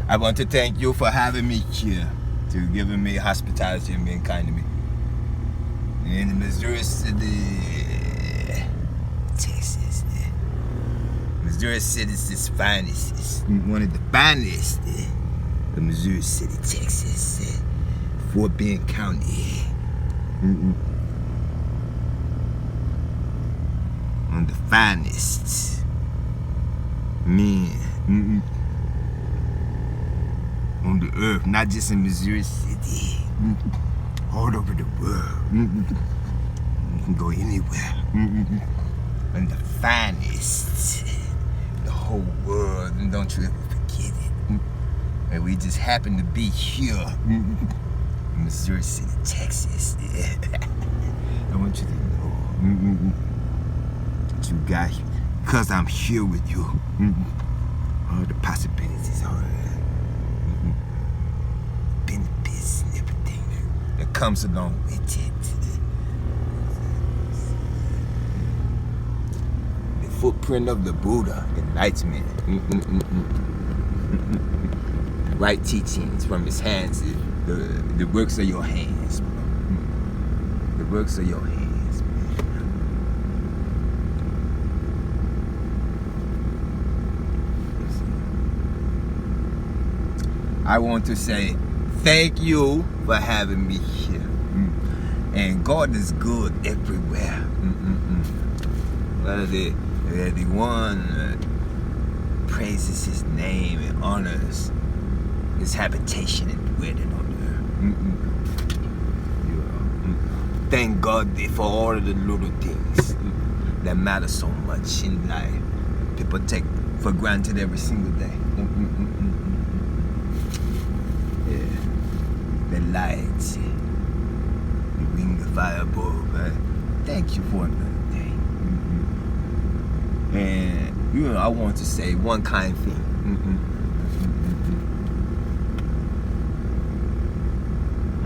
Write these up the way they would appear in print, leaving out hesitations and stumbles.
I want to thank you for having me here, to giving me hospitality and being kind to me. In Missouri City, Texas. Missouri City is finest. It's one of the finest of Missouri City, Texas. Fort Bend County. One of the finest. Men. On the earth, not just in Missouri City, all over the world. You can go anywhere. And the finest, the whole world, and don't you ever forget it. And we just happen to be here in Missouri City, Texas. I want you to know that you got, because I'm here with you, all the possibilities are benefits and everything that comes along with it. The footprint of the Buddha, enlightenment, right teachings from his hands, the works of your hands, the works of your hands. I want to say thank you for having me here. And God is good everywhere. Whether the one praises his name and honors his habitation and dwelling on earth. Thank God for all of the little things that matter so much in life. People take for granted every single day. The lights, the ring of fire above. Thank you for another day. And I want to say one kind thing.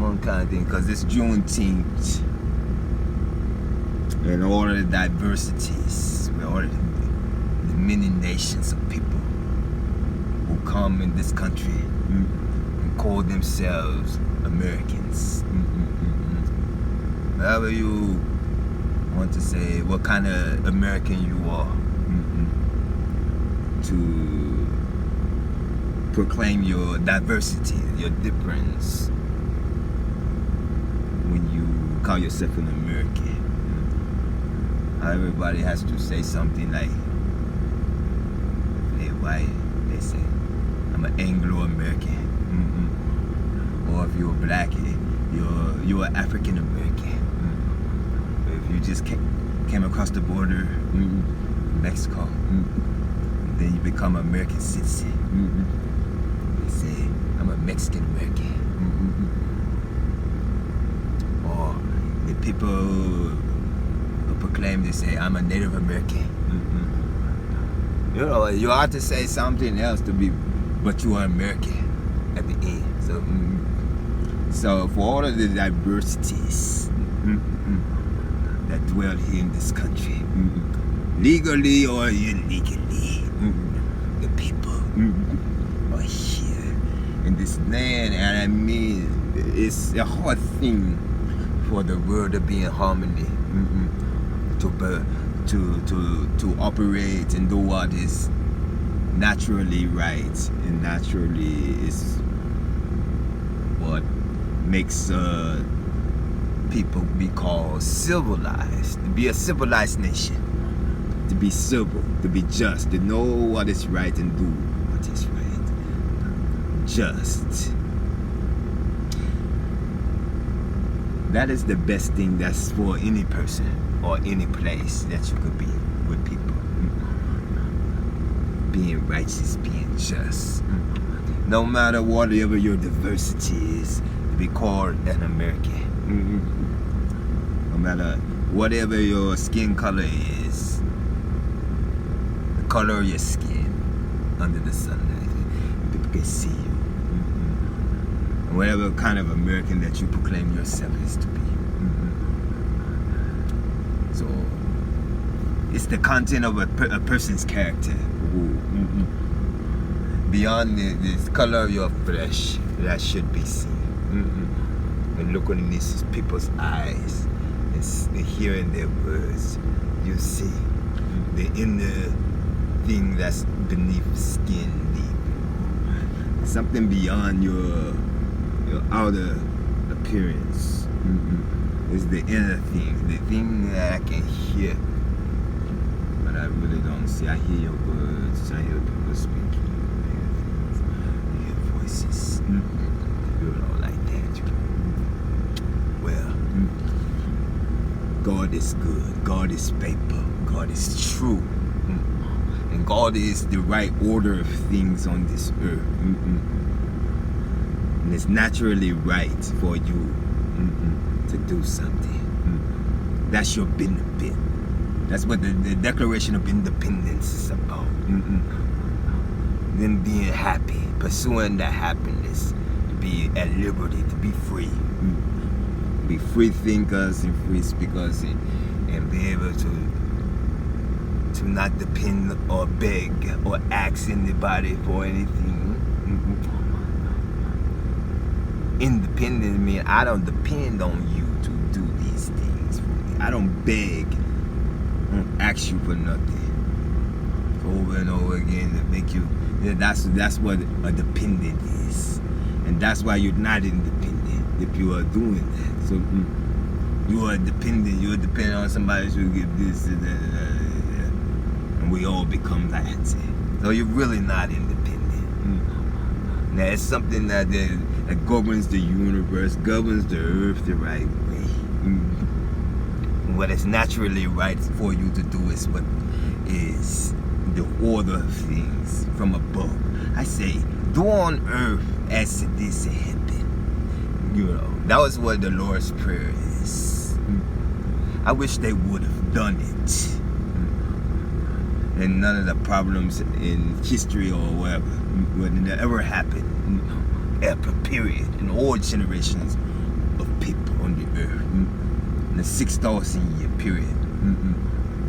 One kind thing, because it's Juneteenth, and all of the diversities, all of the many nations of people who come in this country and call themselves Americans. However you want to say what kind of American you are, to proclaim your diversity, your difference, when you call yourself an American. Everybody has to say something like, they're white, they say, I'm an Anglo-American. Or if you're black, you're an African American. If you just came across the border, Mexico, then you become an American citizen. They say, I'm a Mexican American. Or the people who proclaim, they say, I'm a Native American. You ought to say something else to be, but you are American at the end. So for all of the diversities that dwell here in this country, legally or illegally, the people are here in this land, and I mean, it's a hard thing for the world to be in harmony, to operate and do what is naturally right and naturally is what makes people be called civilized, to be a civilized nation, to be civil, to be just, to know what is right and do what is right. Just. That is the best thing that's for any person or any place that you could be with people. Being righteous, being just. No matter whatever your diversity is, to be called an American. No matter whatever your skin color is, the color of your skin under the sunlight, people can see you. And whatever kind of American that you proclaim yourself is to be. So it's the content of a person's character beyond the color of your flesh that should be seen. And looking in these people's eyes and hearing their words, you see the inner thing that's beneath skin deep. Something beyond your outer appearance. It's the inner thing, the thing that I can hear, but I really don't see. I hear your words, I hear people speaking, I hear voices. You know, like that. Well, God is good, God is faithful, God is true, and God is the right order of things on this earth. And it's naturally right for you to do something. That's your benefit. That's what the Declaration of Independence is about. Them being happy, pursuing that happiness, to be at liberty, to be free. Be free thinkers and free speakers, and be able to not depend or beg or ask anybody for anything. Independent means I don't depend on you to do these things for me. I don't beg, I don't ask you for nothing over and over again to make you. That's what a dependent is, and that's why you're not independent if you are doing that. So you are dependent. You're dependent on somebody to give this and that, and we all become that. So you're really not independent. Now it's something that governs the universe, governs the earth the right way. What is naturally right for you to do is what is the order of things from above. I say, do on earth as it is in heaven. You know, that was what the Lord's Prayer is. I wish they would have done it. And none of the problems in history or whatever would ever happen. Ever, period. In all generations of people on the earth. In the 6,000 year period.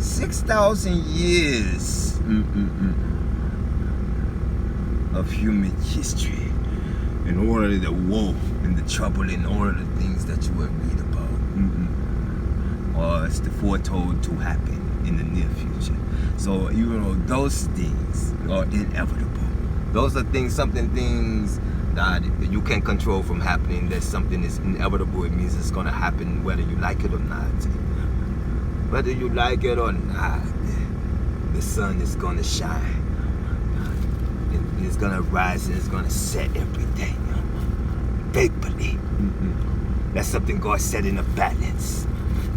6,000 years of human history. In all of the woe and the trouble and all of the things that you will read about. Or it's the foretold to happen in the near future. So, you know, those things are inevitable. Those are things that you can't control from happening. That something is inevitable. It means it's going to happen whether you like it or not. Whether you like it or not, the sun is going to shine. It's going to rise and it's going to set every day. Faithfully. That's something God set in a balance.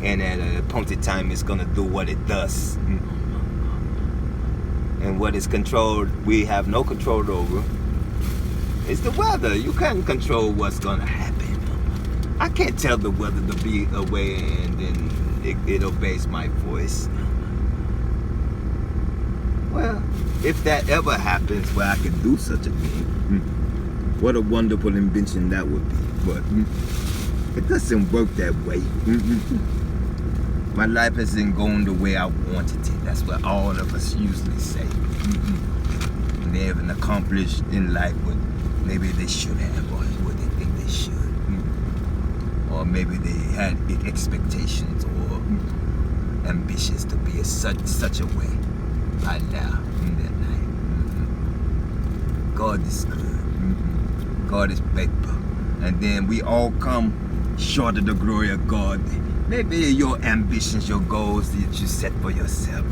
And at an appointed time, it's going to do what it does. And what is controlled, we have no control over. It's the weather. You can't control what's going to happen. I can't tell the weather to be away and then it obeys my voice. Well, if that ever happens where I could do such a thing, what a wonderful invention that would be. But it doesn't work that way. My life isn't going the way I wanted it. That's what all of us usually say. And they haven't accomplished in life what maybe they should have, or what they think they should. Or maybe they had big expectations or ambitions to be such a way right now in that life. God is good. God is faithful. And then we all come short of the glory of God. Maybe your ambitions, your goals that you set for yourself,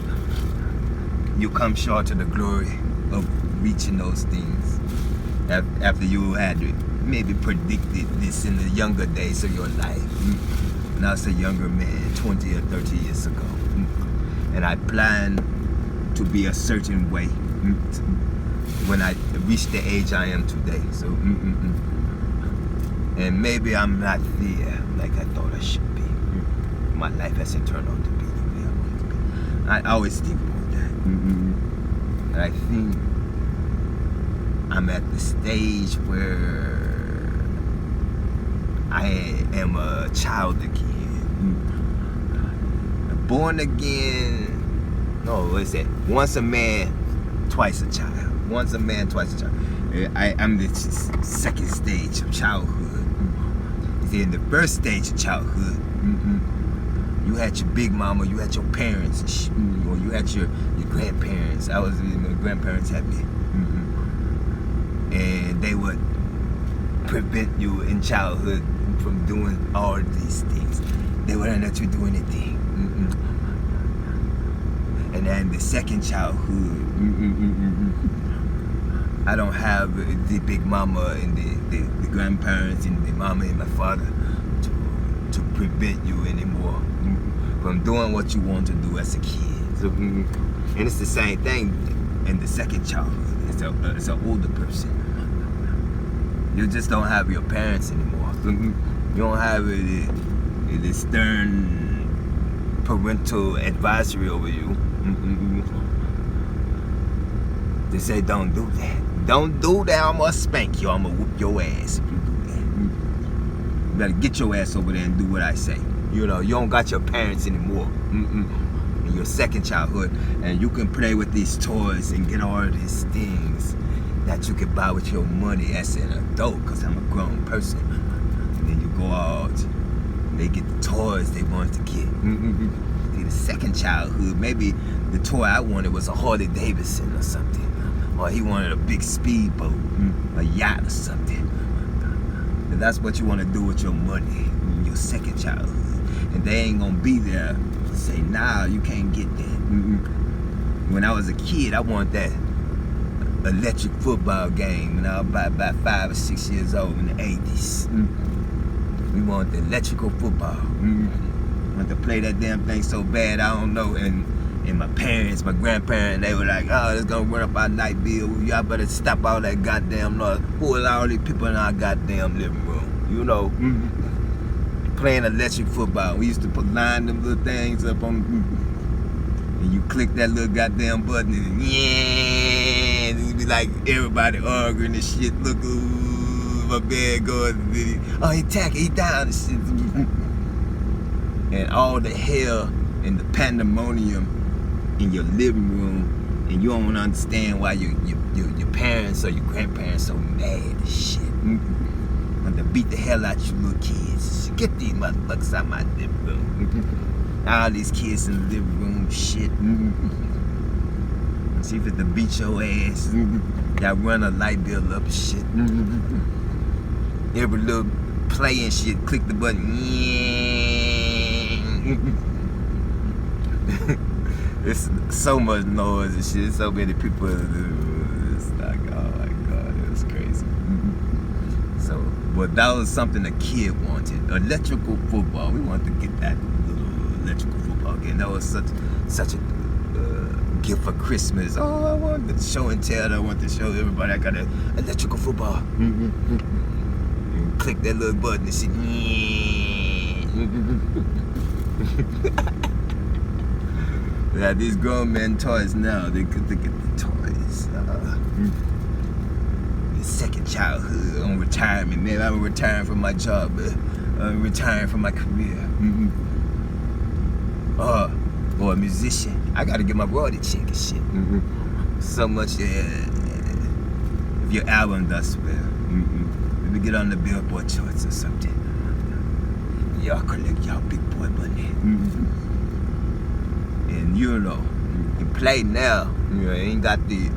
you come short of the glory of reaching those things after you had maybe predicted this in the younger days of your life. When I was a younger man, 20 or 30 years ago, and I planned to be a certain way when I reached the age I am today. So, and maybe I'm not there like I thought I should be. My life hasn't turned out to be the way I want it to be. I always think about that. And I think I'm at the stage where I am a child again. Born again. No, what is that? Once a man, twice a child. Once a man, twice a child. I'm the second stage of childhood. See, in the first stage of childhood, you had your big mama, you had your parents, or you had your grandparents. My grandparents had me. And they would prevent you in childhood from doing all of these things. They wouldn't let you do anything. And then the second childhood, I don't have the big mama and the grandparents and the mama and my father to prevent you anymore from doing what you want to do as a kid. So, and it's the same thing in the second childhood. It's an older person. You just don't have your parents anymore. You don't have the stern parental advisory over you. They say, don't do that. Don't do that, I'm gonna spank you. I'm gonna whoop your ass if you do that. You better get your ass over there and do what I say. You know, you don't got your parents anymore. In your second childhood. And you can play with these toys and get all of these things that you can buy with your money as an adult, because I'm a grown person. And then you go out and they get the toys they wanted to get. See, the second childhood, maybe the toy I wanted was a Harley Davidson or something. Or he wanted a big speedboat, a yacht or something. And that's what you want to do with your money in your second childhood. And they ain't gonna be there to say, nah, you can't get that. When I was a kid, I wanted that electric football game when I was about 5 or 6 years old in the 80s. We wanted the electrical football. Wanted to play that damn thing so bad, I don't know. And my parents, my grandparents, they were like, oh, it's gonna run up our light bill. Y'all better stop all that goddamn noise. Who are all these people in our goddamn living room? You know, playing electric football. We used to line them little things up on, and you click that little goddamn button, and yeah, and it'd be like everybody arguing and shit. Look, ooh, my bad going. Oh, he tacking, he down and shit. And all the hell and the pandemonium in your living room, and you don't understand why your parents or your grandparents are so mad and shit. Want to beat the hell out you little kids. Get these motherfuckers out my living room. All these kids in the living room, shit. See if it's to beat your ass. Y'all run a light bill up and shit. Every little play and shit, click the button. It's so much noise and shit. So many people. It's like, oh my god, it was crazy. So, but that was something a kid wanted. Electrical football. We wanted to get that little electrical football game. That was such a gift for Christmas. Oh, I wanted to show and tell. I wanted to show everybody I got an electrical football. And click that little button and shit. Yeah, these grown men toys now, they get the toys. The second childhood on retirement. Man, I'm retiring from my job. I'm retiring from my career. Or a musician. I gotta get my royalty check and shit. So much, if your album does well. Maybe get on the Billboard charts or something. Y'all collect y'all big boy money. And you know, you play now. You ain't got the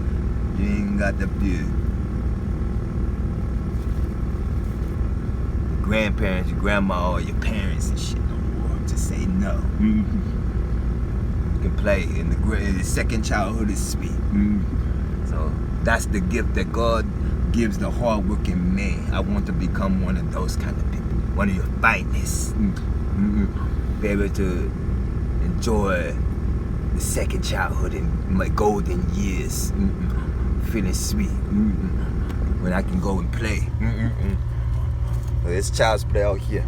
grandparents, your grandma, or your parents and shit no more to say no. You can play, and the second childhood is sweet. So that's the gift that God gives the hardworking man. I want to become one of those kind of people, one of your finest. Be able to enjoy the second childhood in my golden years, feeling sweet, when I can go and play. There's child's play out here.